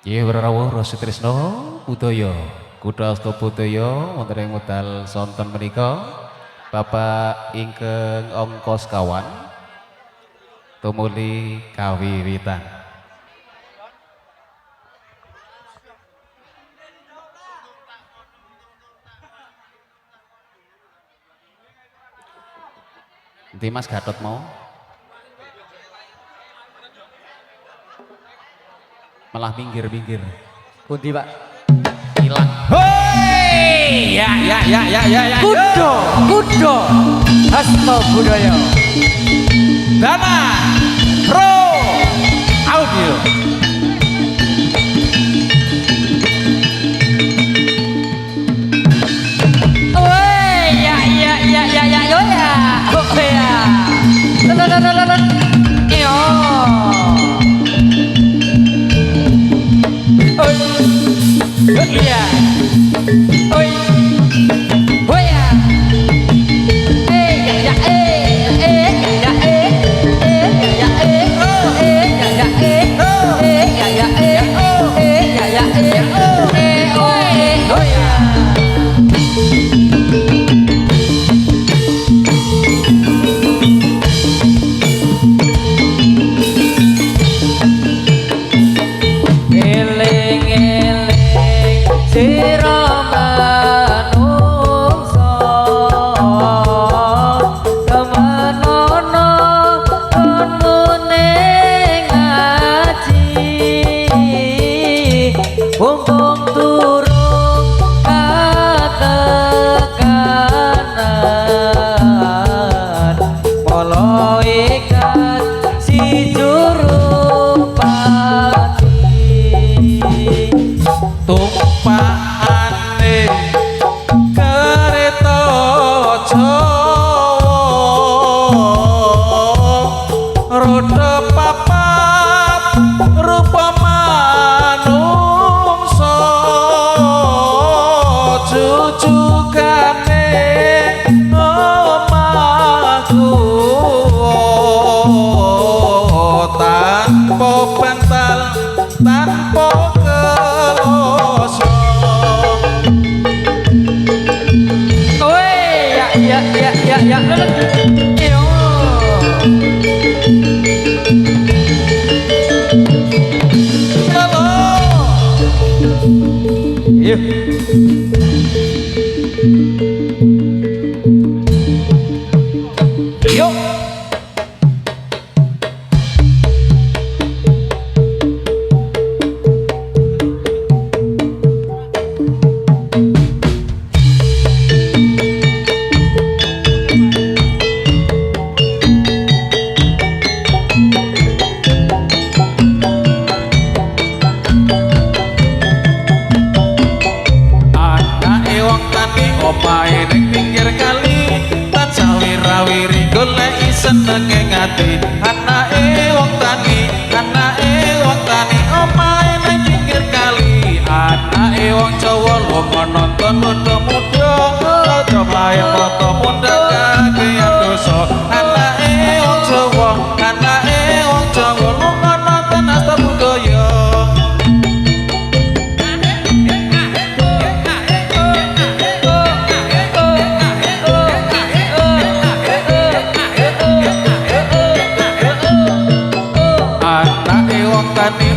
Nggih rawuh Rasa Tresna Budaya Kutha Asta Budaya wonten ing wekdal sonten menika Bapak ingkang angka sekawan tumuli kawiwitan. Nanti Mas Gatot mau malah minggir-minggir. Pundi, Pak? Hilang. Hei! Ya. Kudo. Asta Budaya. Dana Pro Audio. Woi, ya. Oh ya. Yo. Oi. Iya. Oi. Oh ya. Tumpakane kereta Jawa roda papat rupa manungsa jujugane omahku tanpa bantal tanpa Ya. Yo. Yo. Omahe ning pinggir kali tansah wira-wiri goleki senenge ngati anake wong tani omahe ning pinggir kali anake wong Jawa lunga nonton muda-muda aja main foto muda kakean dosa anake wong Jawa lunga nonton Asta Budaya.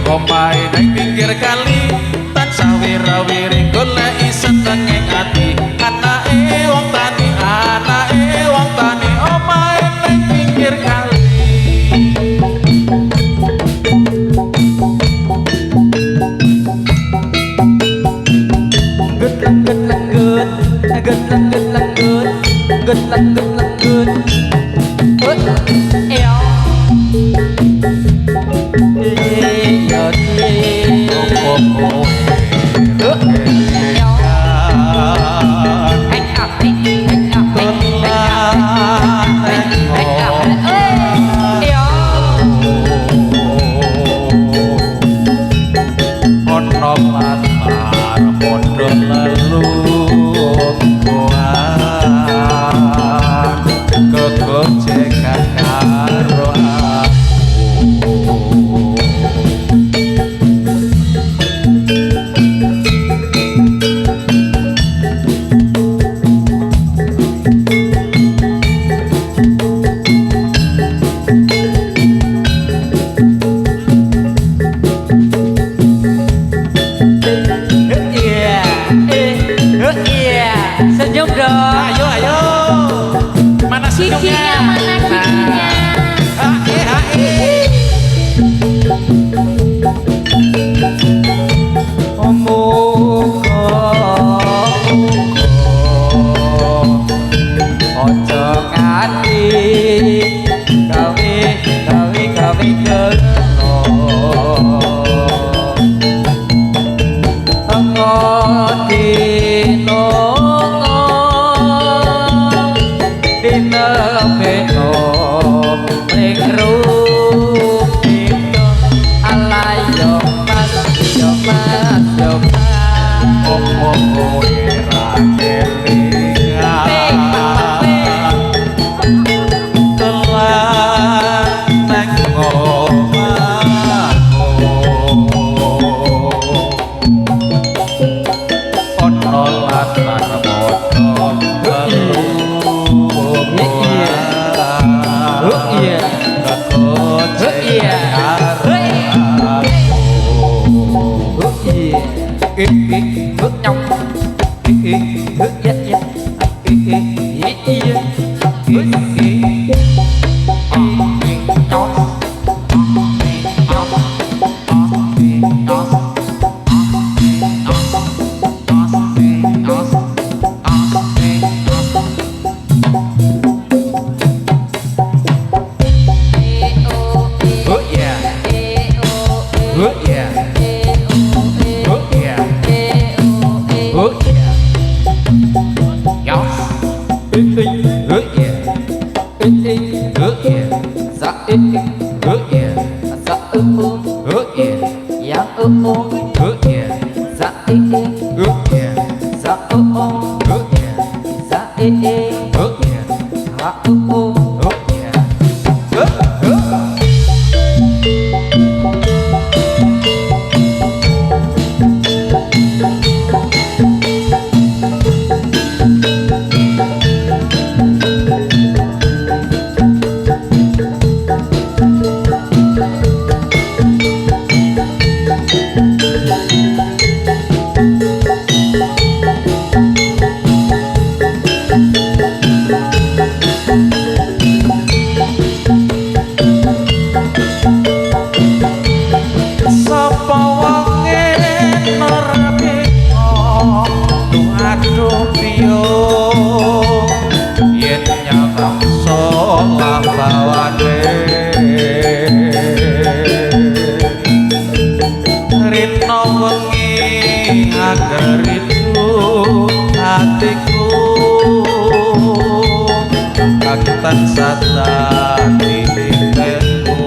Omahe ning pinggir kali tansah wira-wiri goleki senenge ati anake wong tani omahe ning pinggir kali Lalu iya. Kekocek Iya. karo Oh iya. Nyong. Ya ya. Iya. Oh yeah. Oh yeah. Oh yeah. Oh yeah. Yes. Oh yeah. Oh yeah. Sa Oh yeah. sa Oh yeah. yang Oh yeah. sa Oh yeah. sa Oh yeah. sa Oh yeah. ha Oh yeah. Sapa wonge nerapika aduh piyo yen nyakam salah bawane rino wengi agar itu hatiku kantan sata diriku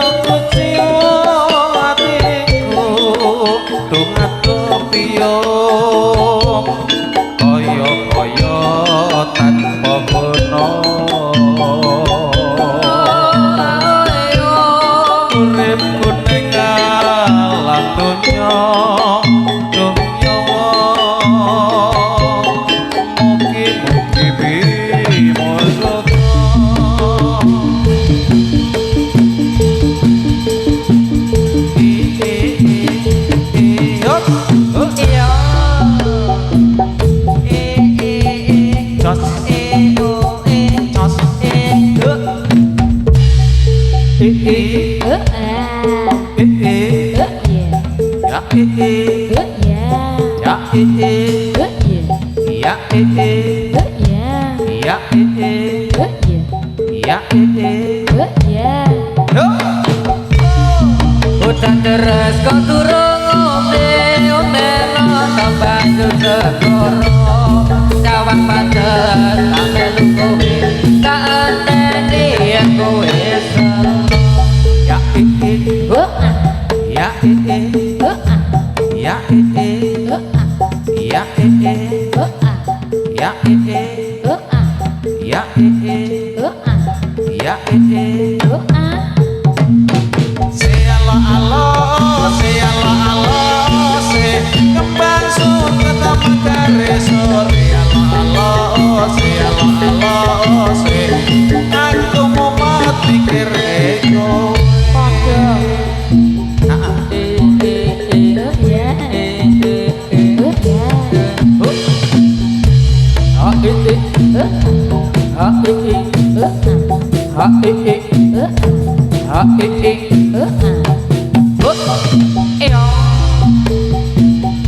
Aku Hutan deras kau turun ombe lo banjur segoro cawang padet tak melu kowe tak anteni yen kowe seneng ya ya ya ya ya ya kembang suka taman karesore aku mau mati kereko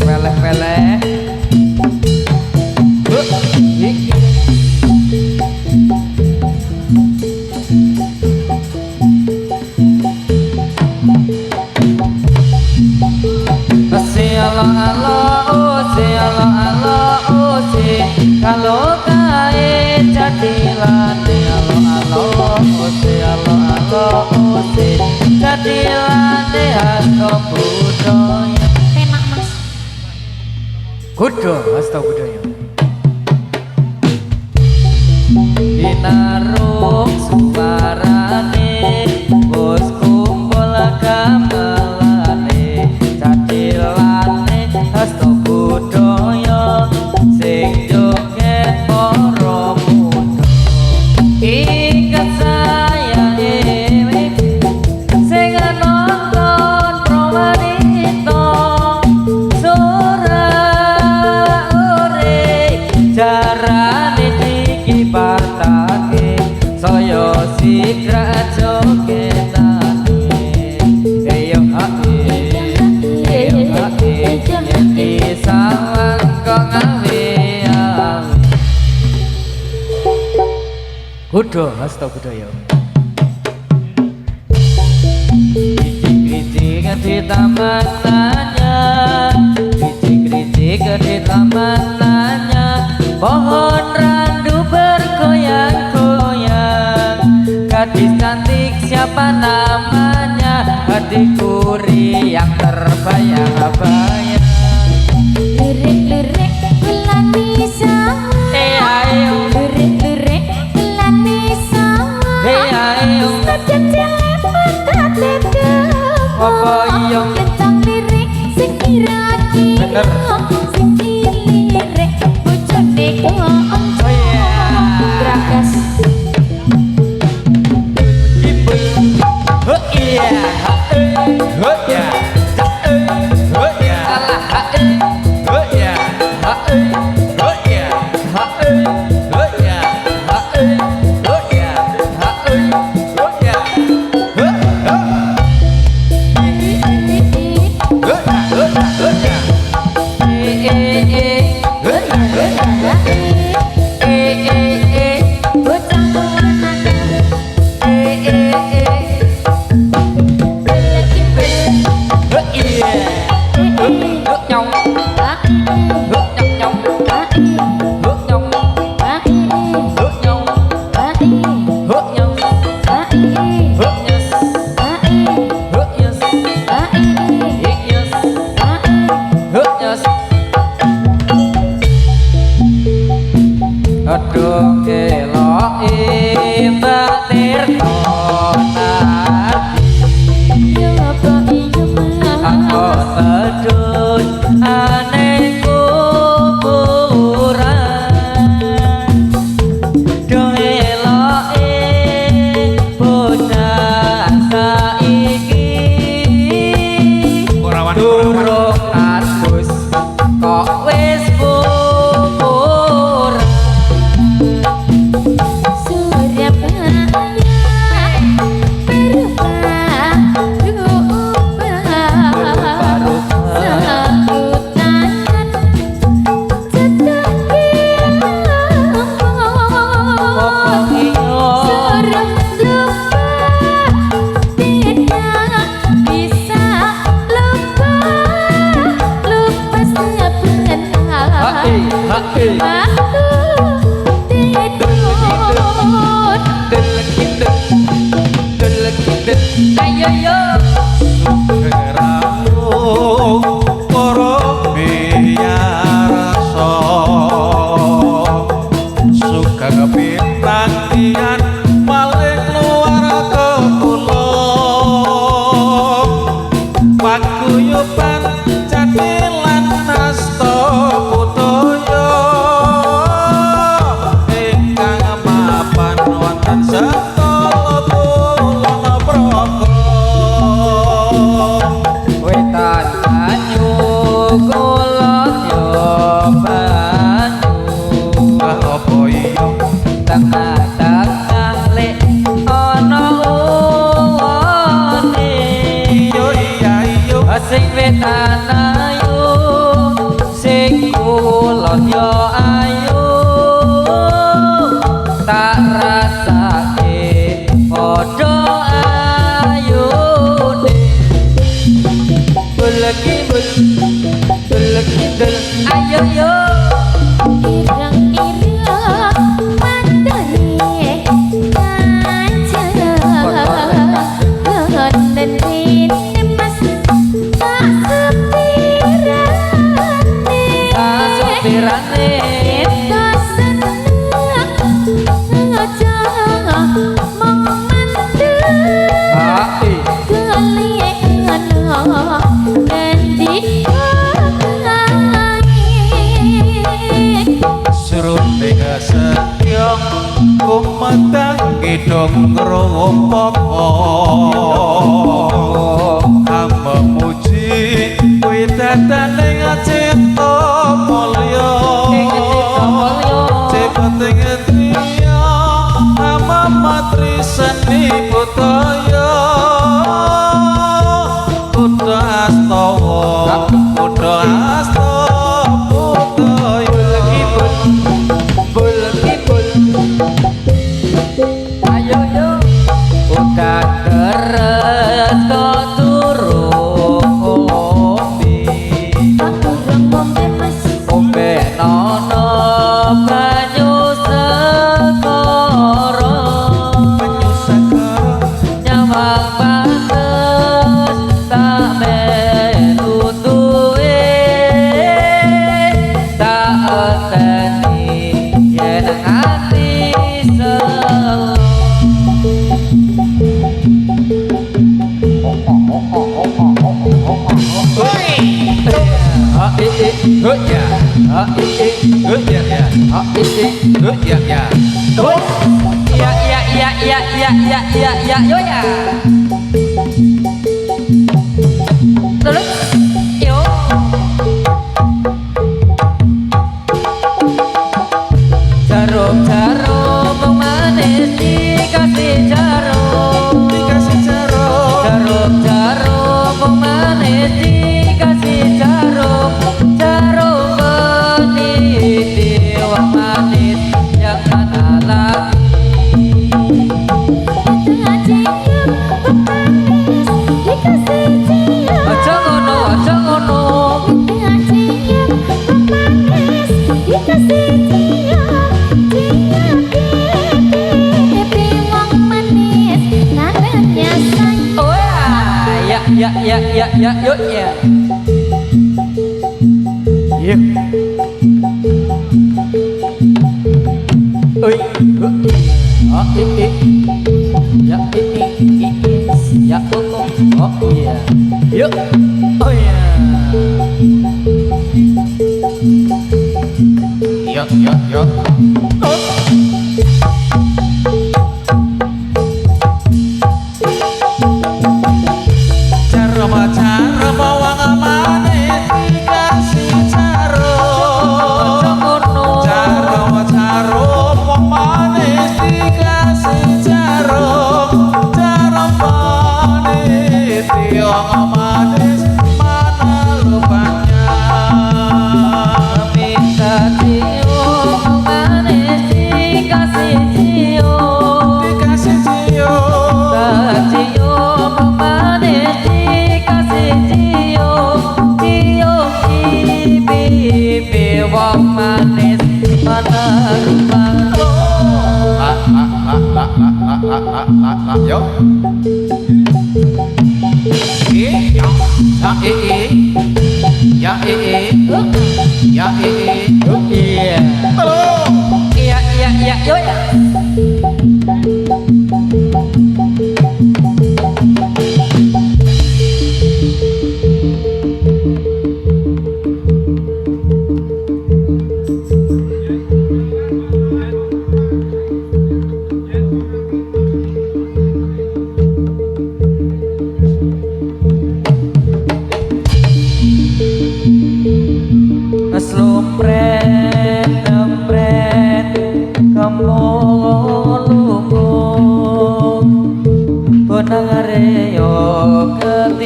Peleh-peleh kalau kae jadilan jadilan hasta budaya enak mas kudu hasta budaya Inarung suarane bos kumpul gamelane jadilane hasta budaya sing joget para muda ikat sayang sing nonton prowanita sore jarane dikibartake saya sigra jogetane eyo ati sawang kok ngawe kudu hasta budaya Kritik di taman nanya Kritik di taman nanya Pohon randu bergoyang-goyang Gadis cantik siapa namanya Hatiku riang terbayang-bayang lirik-lirik gelani sama ayo lirik-lirik gelani sama ayo senajan cilepan katep apa iya tentang lirik sing kira-kira sing dilirik bojone kok bragas yo yo. Sugeramu para miyarsa sugeng pinantian malih keluarga kula paguyuban catilan nasta budaya ingkang mapan wonten Setala Kulon Praga Wetan banyu kulon yo banyu apa iya tengah-tengah lek ana uwone iya iya sing wetan ayu sing kulon yo ayu tak rasake padha ayune buleki bul buleki dul ayo yo Ireng-ireng mandare kancah Lenden mas tak sepirane Tak seneng aja memandang Kaliana endi Serunding setyong kumatang kidong ngrupaka hamba muji kuwi dadaning cipta mulya cipating triya hamba matri seni budaya kudu astawa kudu astawa budaya buleki bul ayo yo udah deres kok durung ngombe Durung ngombe mas ombe nono banyu segara banyu segara nyawang pantes tak melu duwe tak enteni yen ati selo ya yo ya terus yo jarum manis dikasih jarum jarum manis dikasih jarum peniti wang manis yang mana lagi aja ngono oh ya yuk ya yuk oi ya ya oh iya yuk oh ya Yuk. Jarum wang manis dikasih jarum wang manis dikasih jarum manis tiang manis mana lupanya minta cium manis dikasih cium cium manis dikasih cium pipi wong manis mana rupanya Yuk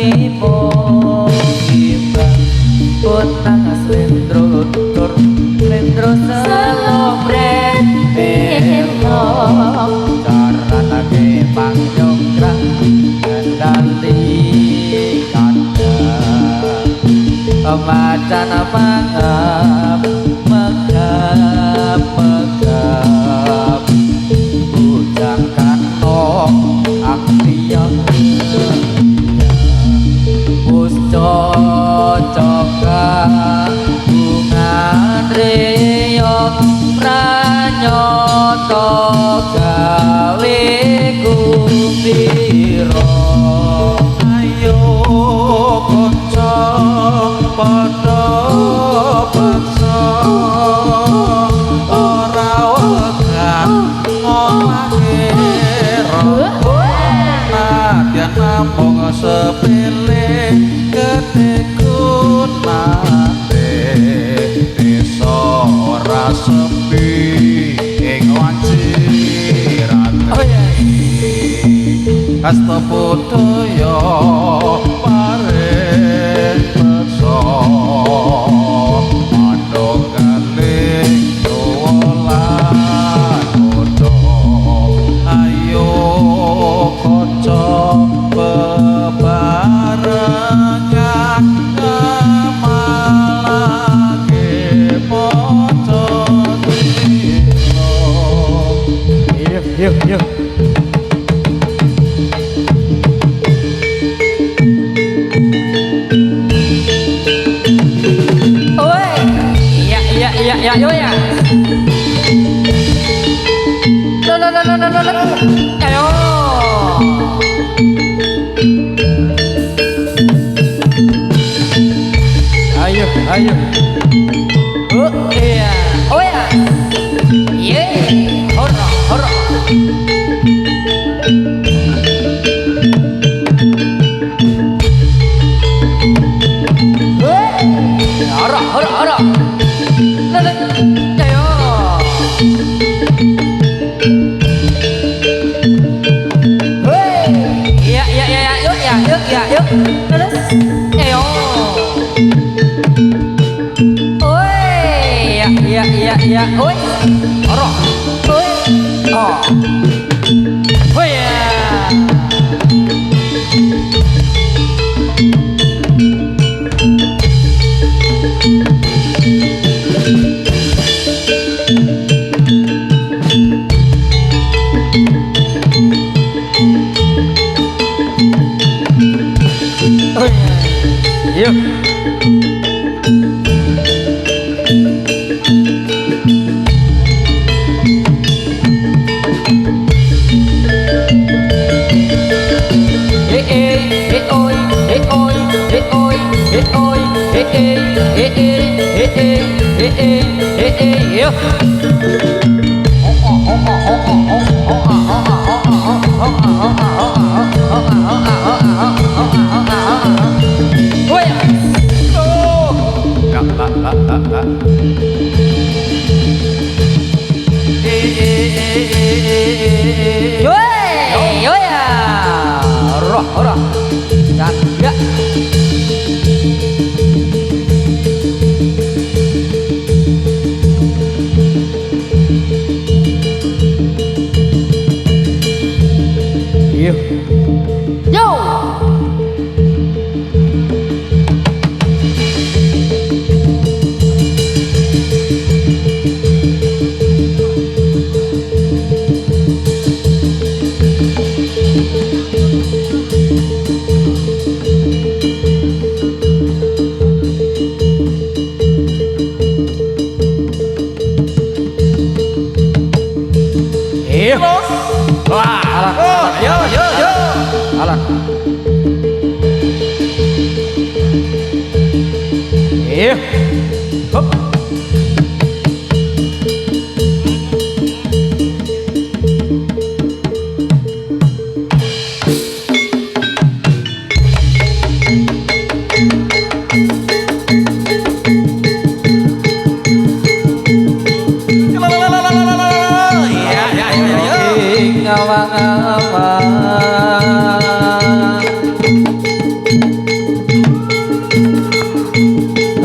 asmimo imbang Potang slendro tur slendro selopret belo cara lagi pangjongkrang kendali kanda macan mangap megap megap bujang kanong aktiang bus cocokan bunga reyong pranyoto gawe kumbiro ayo kanca padha paksa ora wegan ngomake nadyan namung sepele keteku nate desa ora sepi ing wancirate hasta budaya paring beksa manunggaling dolan bodho ayo kaca bebarengan ngamalake maca dina yuk ya yo ya ayo ayo oh ya ye horo horo ayo yuk terus ayo oi ya oi oro oi oh oh ya yuk yo ya roh jaga yo alat hop ngawang-ngawang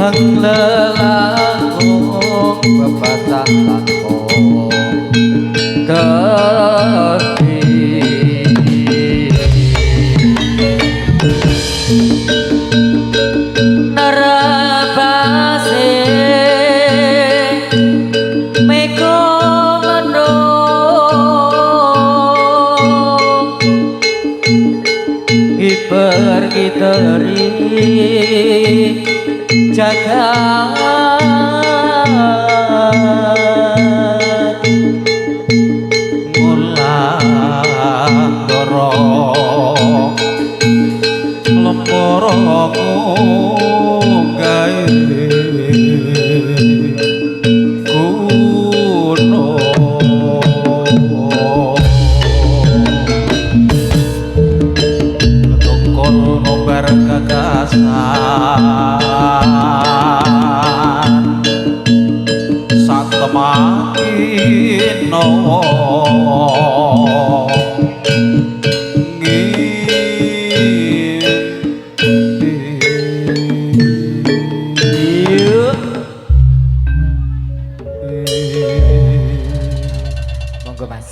Sang lelangkung bebatan langkung Narabase meko mendung hiper-giteri jagat ngulang dorong lemborong gawe kuno ketungkul ngombar gagasan satemakino monggo Mas.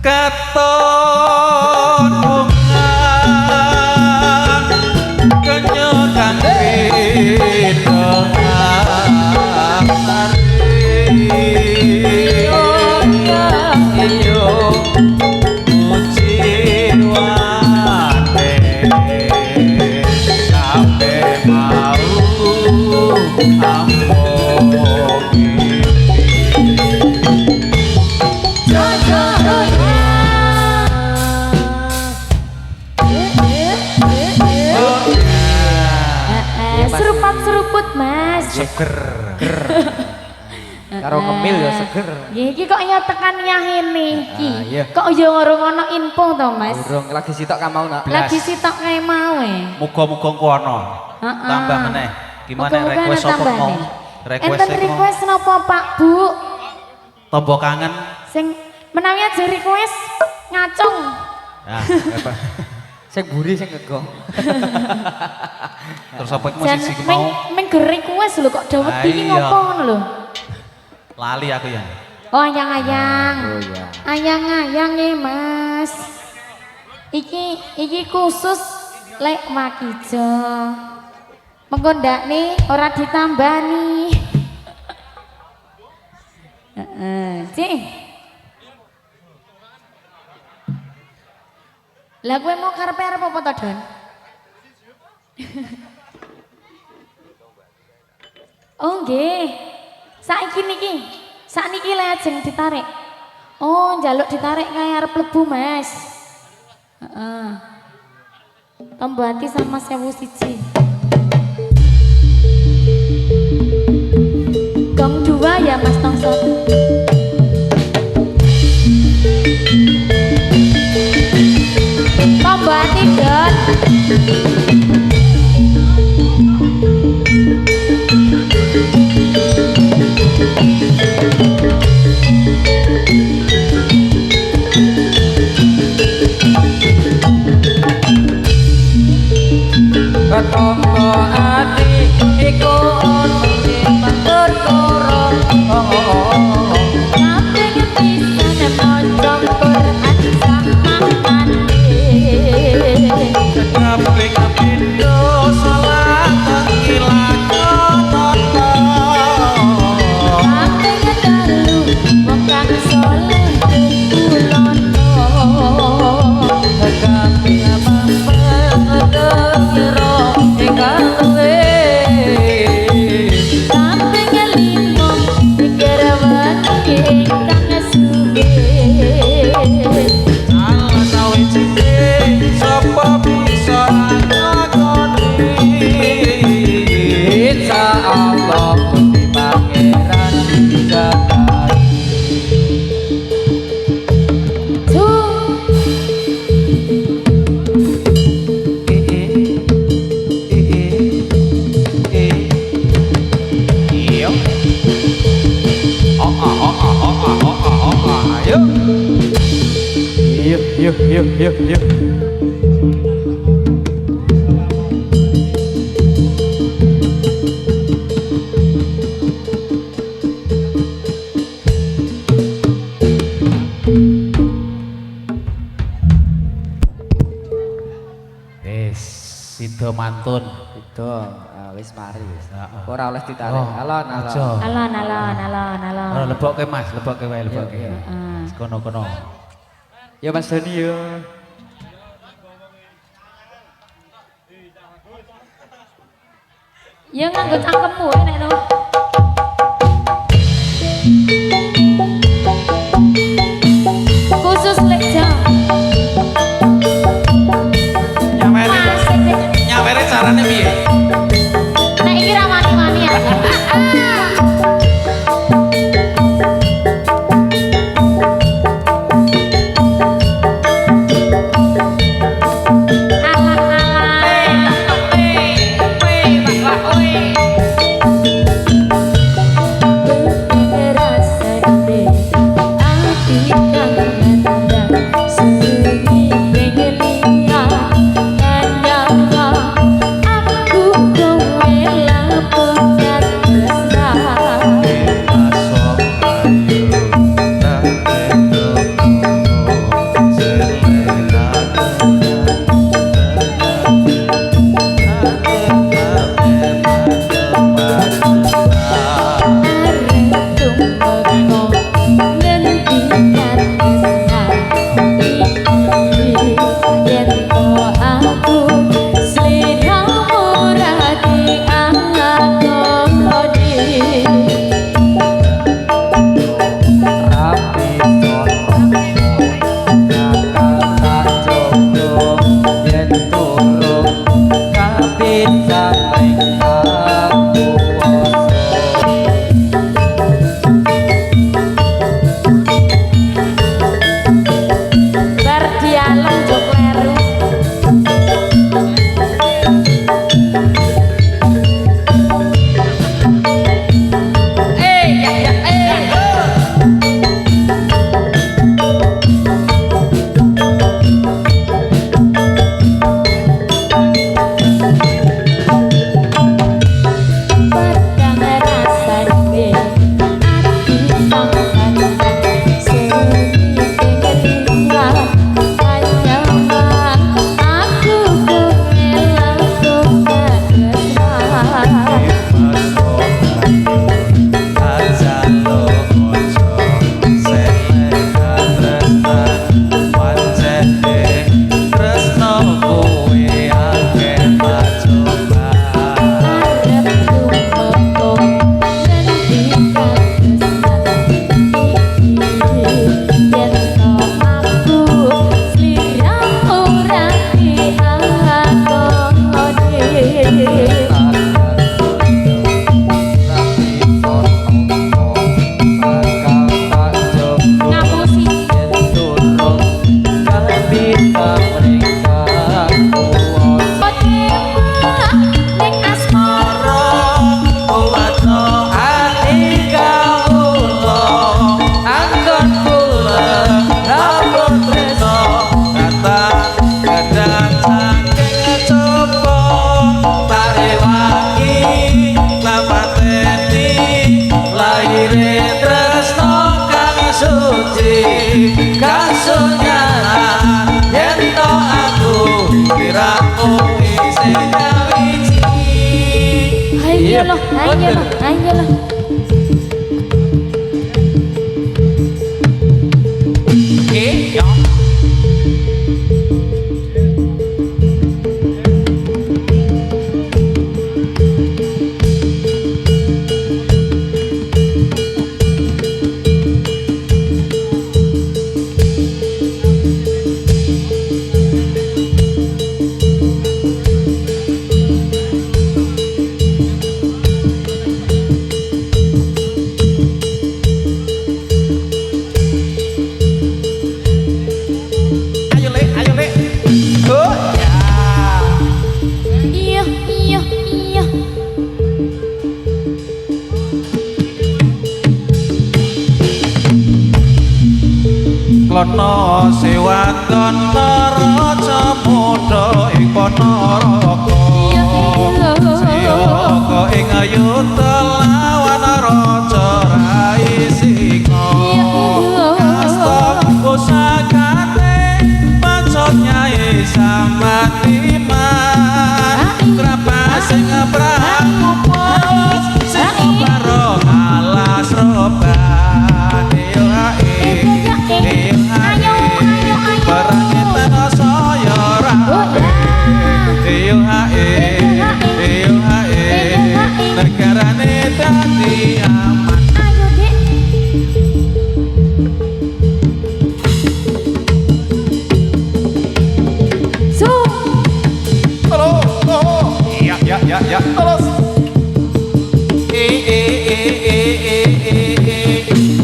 Katon bunga kenyokan Seruput mas. Seger. Karo ngemil ya seger. Iki kok ya tekan nyahene iki. iya. Kok ya ngurung ana info to mas. Urung lagi sitok ka mau nak. Lagi sitok kae mau Muga-muga kono. Heeh. Tambah meneh. Gimana Muga-muga request ana apa mau? tambahane. Request Enten request napa Pak Bu? Tombo kangen. Sing menawi aja request ngacung. Nah, apa? Sing buri sing ngegong. Terus apa musisi ki mau? Meng request lho kok dawet iki Iya. ngopo ngono lho. Lali aku ya. Oh ayang-ayang. Oh iya. Ayang-ayang Mas. Iki khusus lek Makijo. Mengko ndakne ora ditambani. Heeh, Cik. Lah kowe mau karepe arep apa to, Don? Oh nggih. Saiki niki. Sakniki lajeng ditarik. Oh, njaluk ditarik kae arep lebu, Mas. Heeh. Tombol hati sama 1001. Gong 2 ya Mas Tongsot. Tombol hati Don. Ketombo ati iku ono sing perkara. Kabeh pisan pocong Quran samane. Kabeh kapindo salat ilakono. Kabeh dalu wong kang saleh kulono. Kabeh pampadero ingkang luwe. Kabeh ngelimo pikir wani ingkang sugih. Salah sawijine sapa bisa ngakoni. Insya Allah Gusti Pangeran dijagai. Iya. Ayo. Yuk. Sido mantun. Itu wis mari wis. Heeh. Ora oleh ditarik. Oh, Alon. aja. Alon. Lebokke Mas, lebokke wae, lebokke. Iya, iya. Kono-kono. Ya Mas Doni yo. Ya nganggo cangkemmu enek no. Khusus lek jam. Masih deh. Nyawere carane piye? Nek iki ra wani-wani ya. Alah-alah. Ayo loh, ayo loh, ayo loh. Iya. Ayo le, ayo le. Oh ya. Iya, iya, iya. Klono sewaton raja muda ing Ponorogo. Siyaga ing ayuda lawan raja Raisika. Kasta pusakane pacot Nyai Samatiman. Krapa sing prapus sing bareng alas roban. Yo hae. Ayo, ayo, ayo. Perangitan saya rapi. Iyo hae, iyo hae. Negarane dadi aman. Ayo, Dek. Su. Halo, halo. Iya, iya, iya, iya. Terus.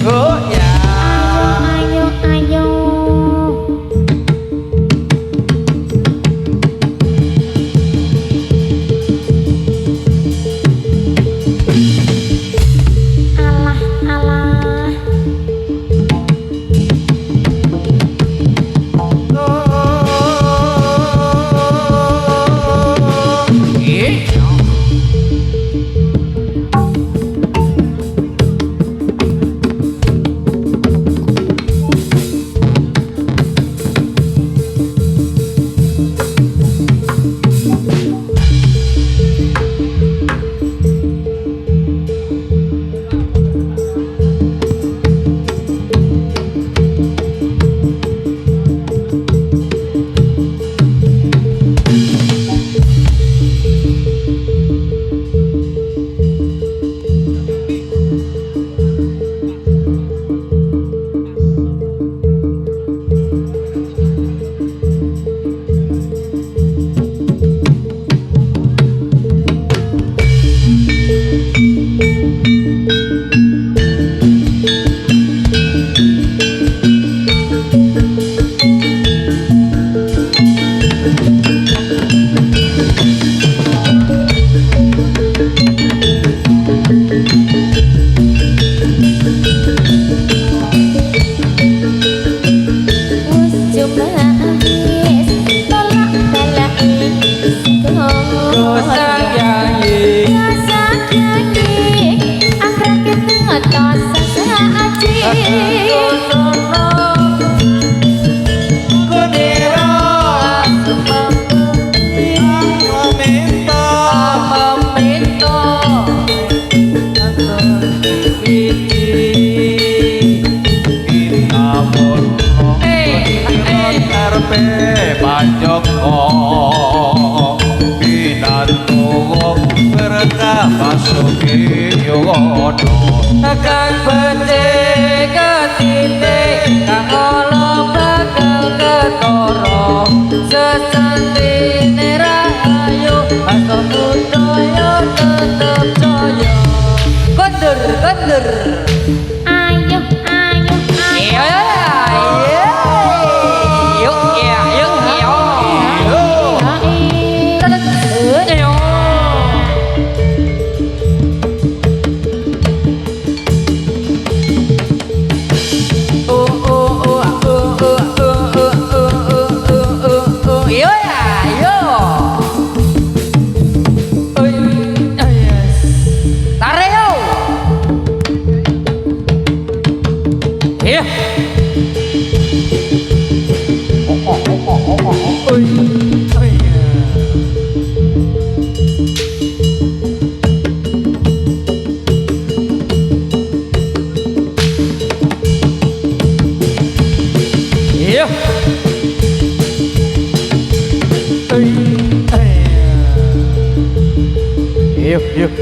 Oh ya. Ayo, ayo. Alah, alah. Iya. yuk.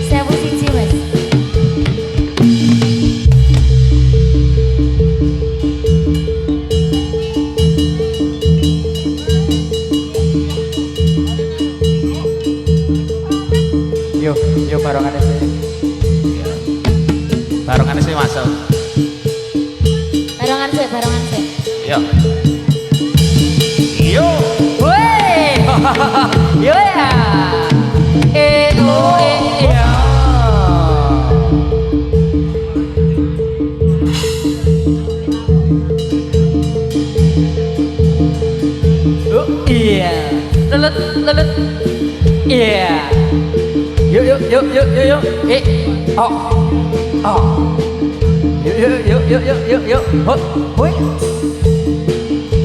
Sewu siji wes. Yuk barengan sih. Barengan sih masuk. Barengan sih. Yo. Yo. Woi. Yo ya. Ya. Oh iya. Lelet. Iya. Yuk. Oh. Yuk. Hoi.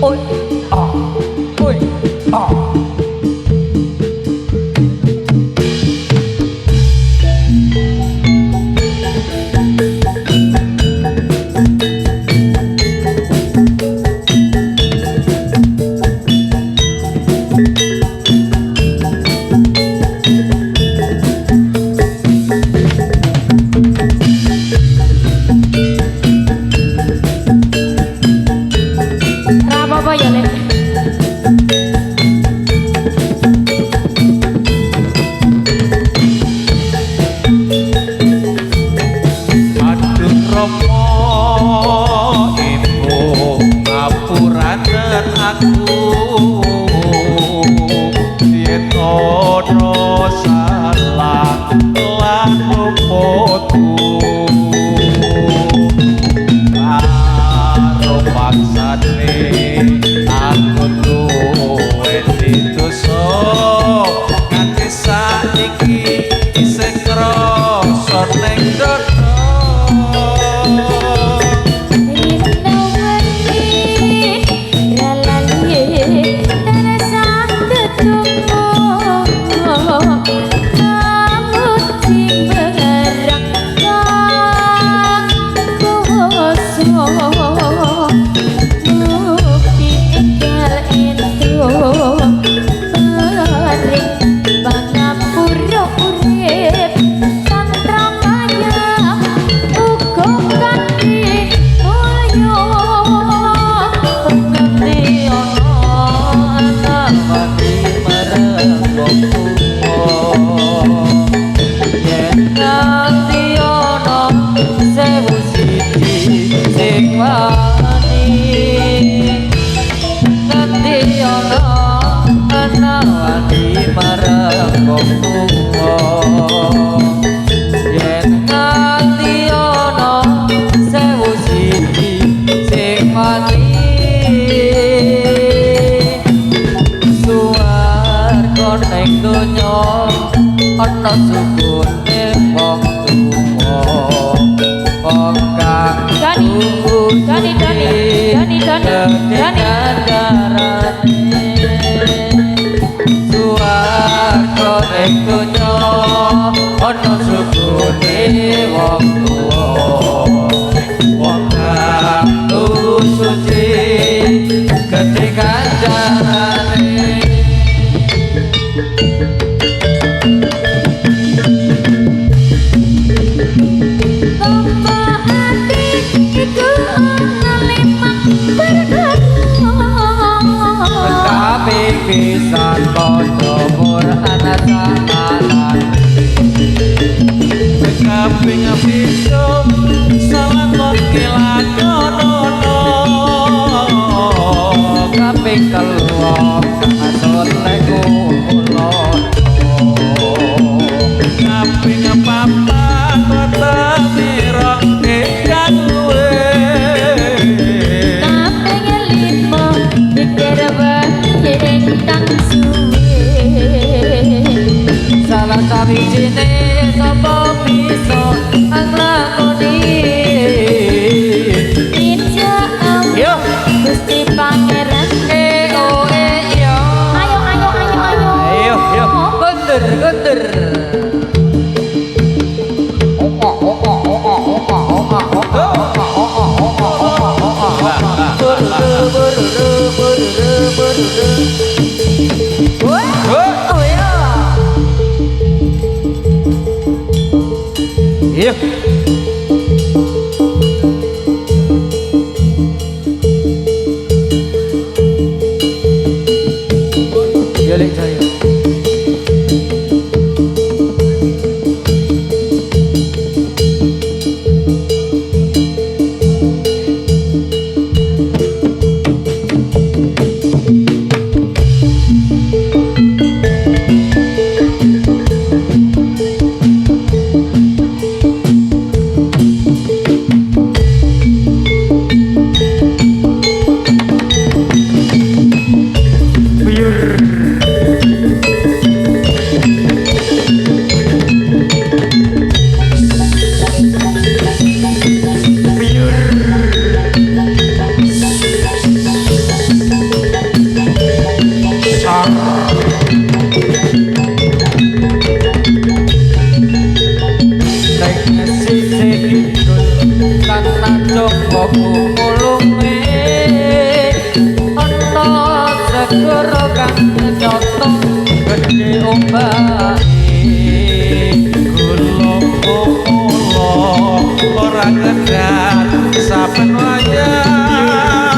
Oi. Oh. Oi. Oh. Apa ya Lek? Aduh Rama ibu ngapuraken aku yen ana salah lan luputku karo paksane aku duwe dosa nganti saiki isih krasa ning dodo. Ana sukune wong tuwa wong kang Dani suwarga ning donya ana sukune wong tuwa wong kang suci ketika jarane ulung-ulunge ana segara kang nyoto gede ombake Gulung-gulung ora kedat saben wayah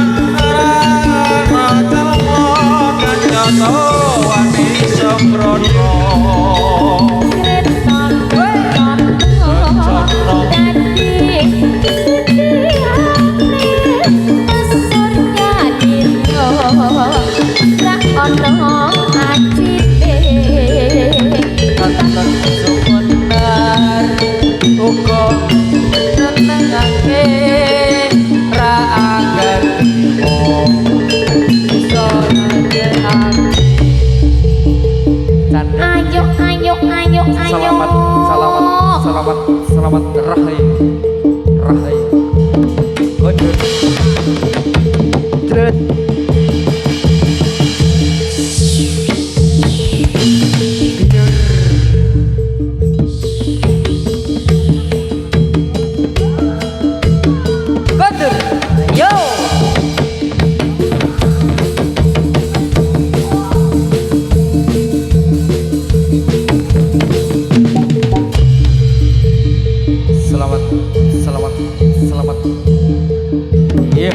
ana telmo kanjata wani sembrono Selamat rahayu Gondor Trut Gondor yo Selamat iya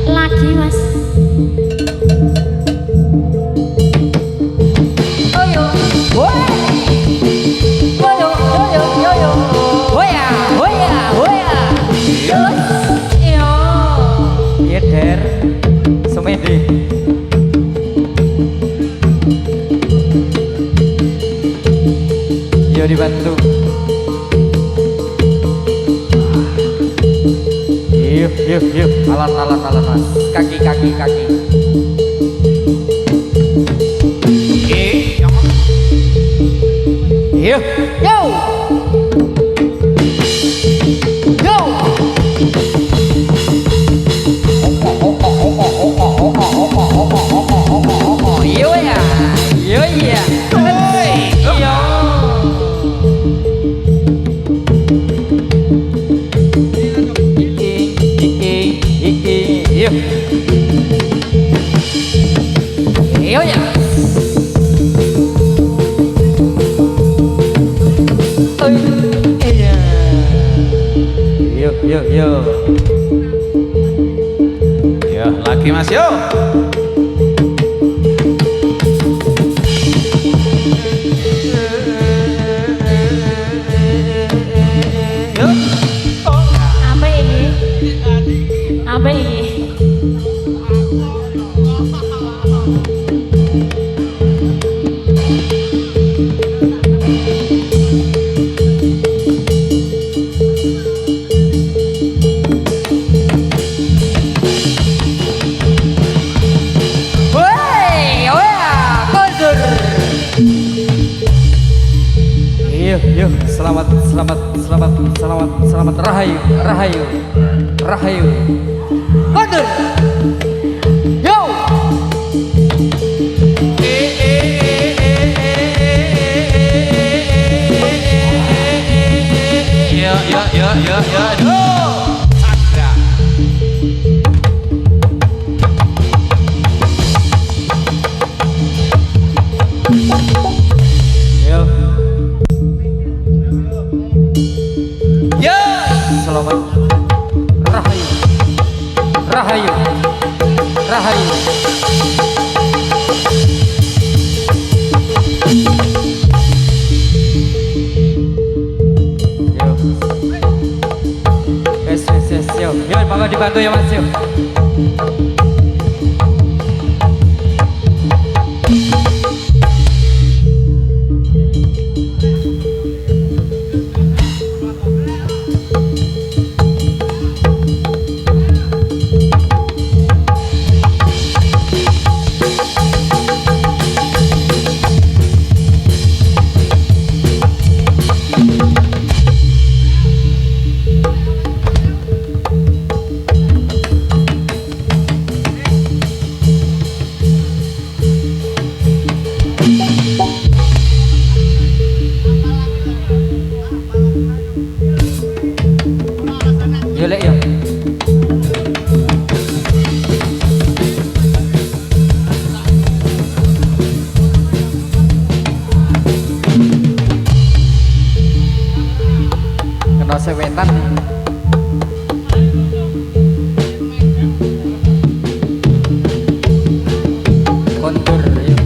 Lagi mas. Ayo woi Woyo yo yo yo Woya Yo Iya der Semede Yo dibantu Yuk alat mas kaki Yuk yo Yo ya yo ya yo Yo ya Yo ya lagi mas yo Apa ini? Yuk selamat rahayu Gondor yo ya Sandra yo selamat rahayu yo monggo dibantu ya mas yo Rasa wetan. Kontur ya.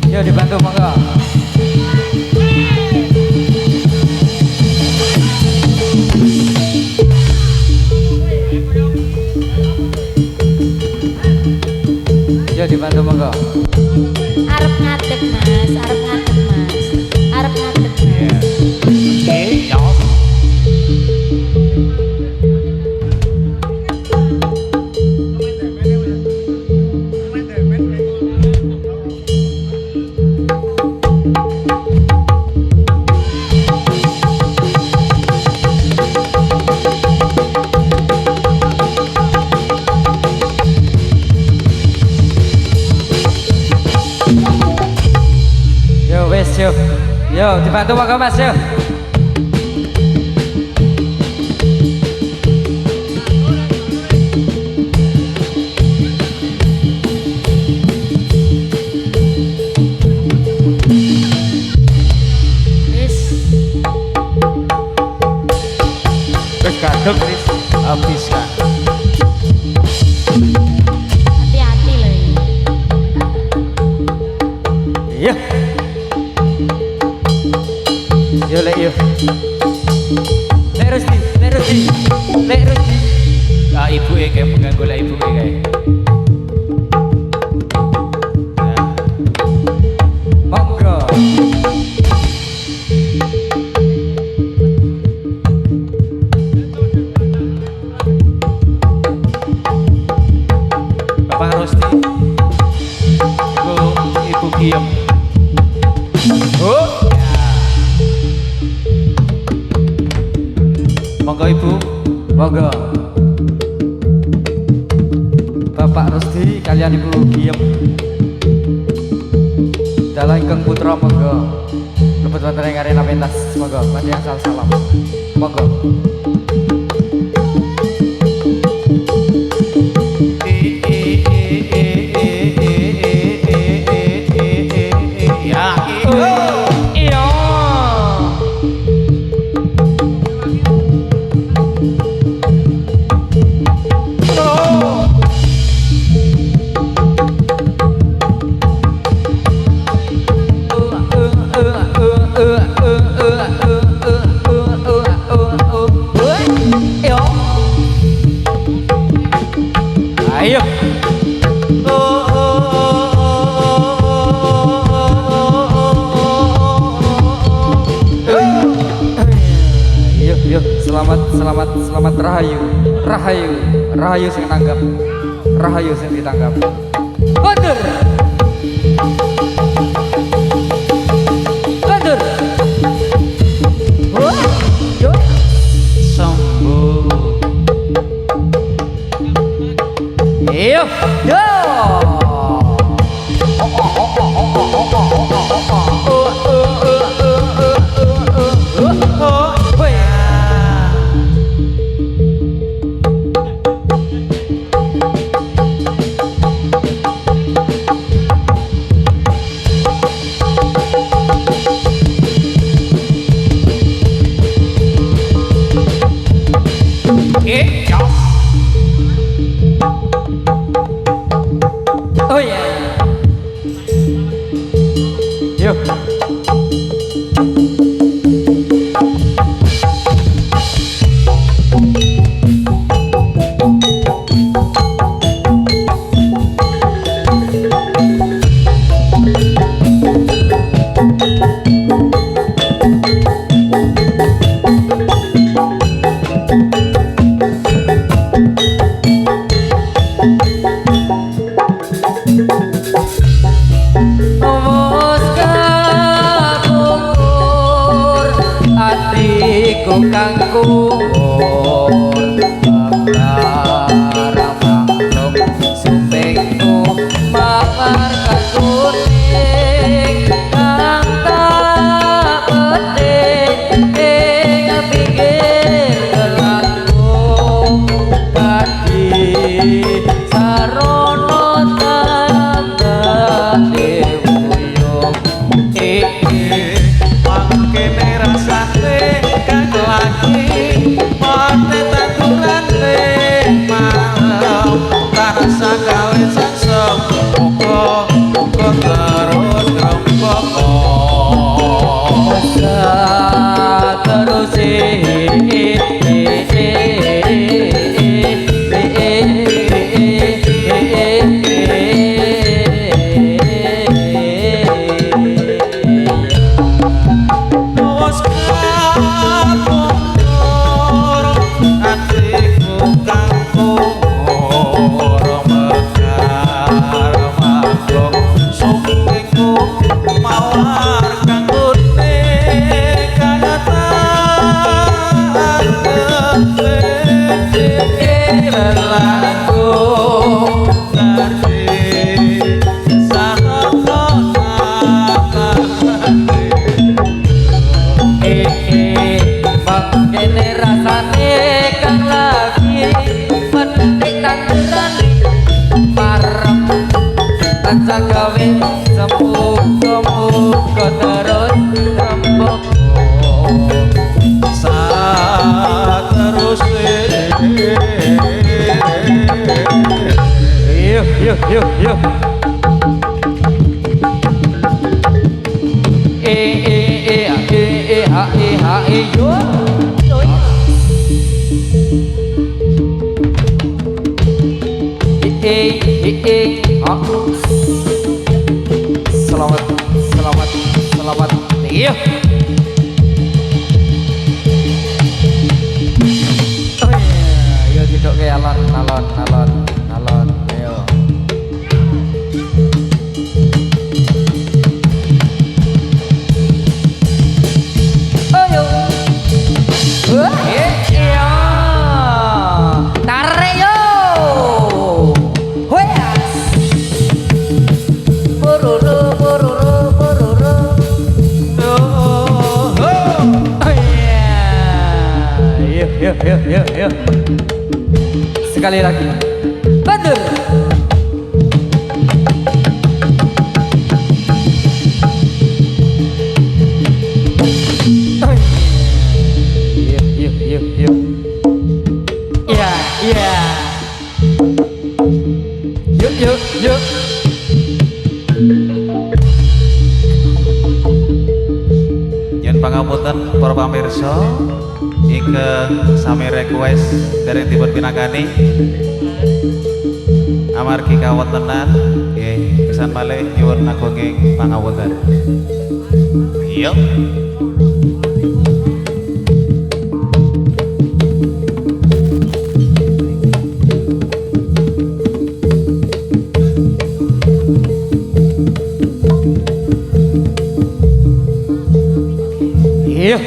Yo dibantu monggo. Yo dibantu monggo. Arep ngadeg mas, arep ngadeg mas, arep ngadeg mas. Oke, ya. Yo wes yo. Yo dibantu monggo Mas yo. Wis, Wis gadeg wis habis kan. hati-hati loh. Iya. Yo lek yo. Lek Rusdi, lek Rusdi. Lek Rusdi. Ah ibu kayak mengganggu lah ibu kayak. Monggo. Bapak Rosti. Ibu Giem. Oh. Monggo ibu. Monggo. Bapak Rusdi kalian Ibu Giem. Dalah ingkang putra monggo. Lebet wonten ing arena pentas monggo. Panjenengan salam. Monggo. Ya. Iya. Ayo. Yuk, yuk, selamat rahayu, rahayu, rahayu sing tanggap, rahayu sing ditanggap. Mundur, mundur. Wah, yuk. Sembuh. Yuk, yuk. Ya. Oh ya. Yuk. Atiku kang kuwur maklum supengku mawar kuning kang tak petik ing pinggir gelanku muga terus rembug saterusé yuk yuk selamat iya ayo duduk ke alon ayo ayo iya tarik yo huas bururu yuk sekali lagi bener yuk iya yuk yen pangapunten para pamirsa ingkang sami request dari dipun pinangani amargi kawontenan nggih pisan malih nyuwun agunging pangapunten. Iya. Yuk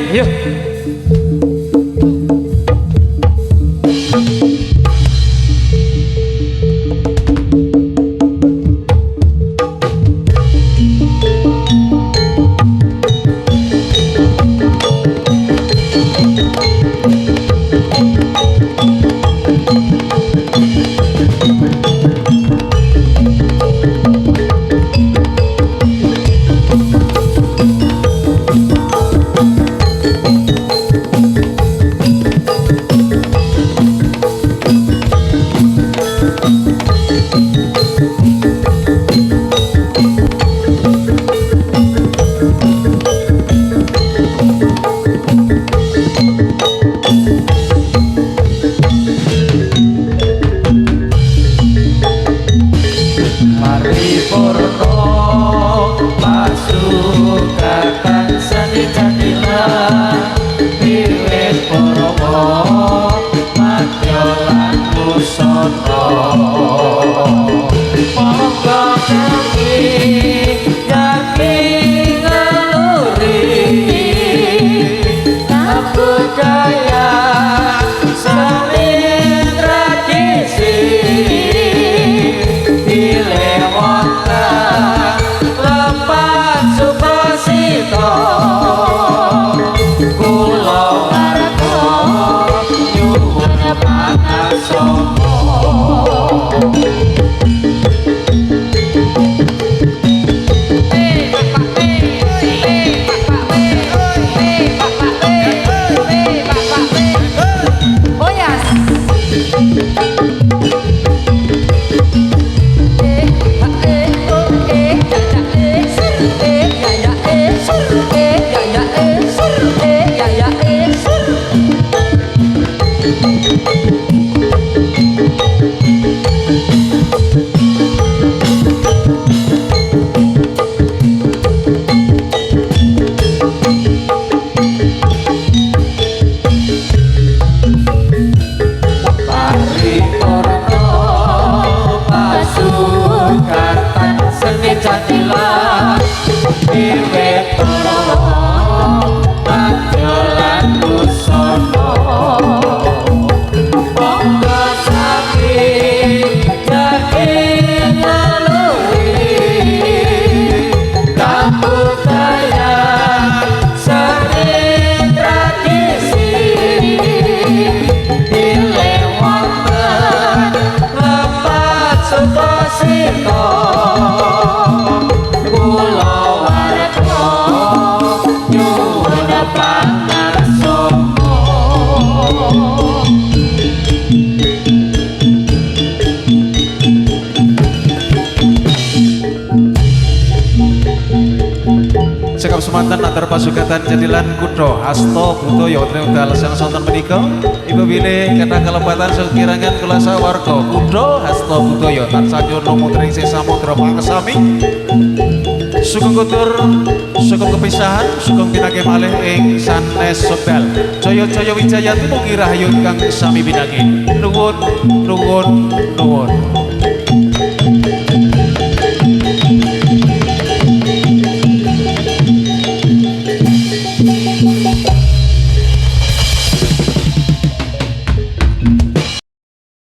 semanten antar pasugatan jadilan kudo Hasto Budaya wonten wekdal sang sonten menika ibu bilih kena kalepatan sekirangan kula sawarga kudo Hasto Budaya tansah nyuwun lumutring sih samudra pangesami sugeng kutur sugeng kepisahan sugeng pinake malih ing sanes wekdal jaya-jaya wijaya tumugi rahayu ingkang sami pinake nuwun nuwun nuwun